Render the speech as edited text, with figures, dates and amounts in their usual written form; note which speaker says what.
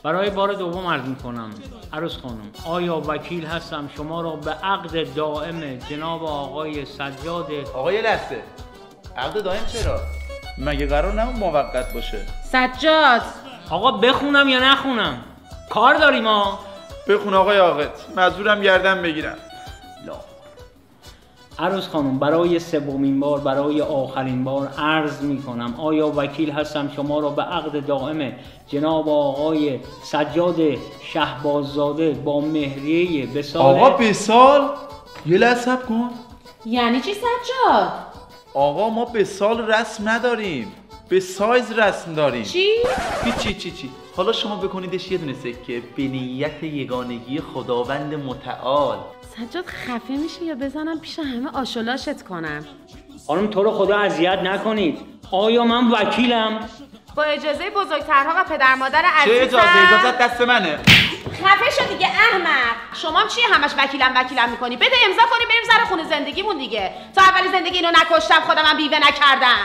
Speaker 1: برای بار دوم عرض میکنم عروس خانم، آیا وکیل هستم شما را به عقد دائم جناب آقای سجاد.
Speaker 2: آقای لسه، عقد دائم چرا؟ مگه قرار نبود موقت باشه؟
Speaker 3: سجاد
Speaker 1: آقا بخونم یا نخونم؟ کار داریم ها.
Speaker 2: بخون آقای عاقد، مجبورم گردن بگیرم.
Speaker 1: لا عروس خانم، برای سومین بار، برای آخرین بار عرض میکنم آیا وکیل هستم شما را به عقد دائم جناب آقای سجاد شهباززاده با مهریه به سال.
Speaker 2: آقا به سال؟ یه لحظه کن.
Speaker 3: یعنی چی سجاد؟
Speaker 2: آقا ما به سال رسم نداریم، به سایز رسم داریم.
Speaker 3: چی؟
Speaker 2: چی حالا شما بکنیدش یه دونه سکه به نیت یگانگی خداوند متعال.
Speaker 3: سجاد خفه میشه یا بزنم پیش همه آشولاشت کنم؟
Speaker 1: خانم تو رو خدا اذیت نکنید. آیا من وکیلم؟
Speaker 3: با اجازه بزرگترها و پدر مادر عزیزم.
Speaker 2: چه اجازه دست منه.
Speaker 3: خفه شو دیگه احمق. شما هم چیه همش وکیلم میکنی؟ بده امضا کنیم بریم سر خونه زندگیمون دیگه. تا اولی زندگی اینو نکشتم خودم هم بیوه نکردم.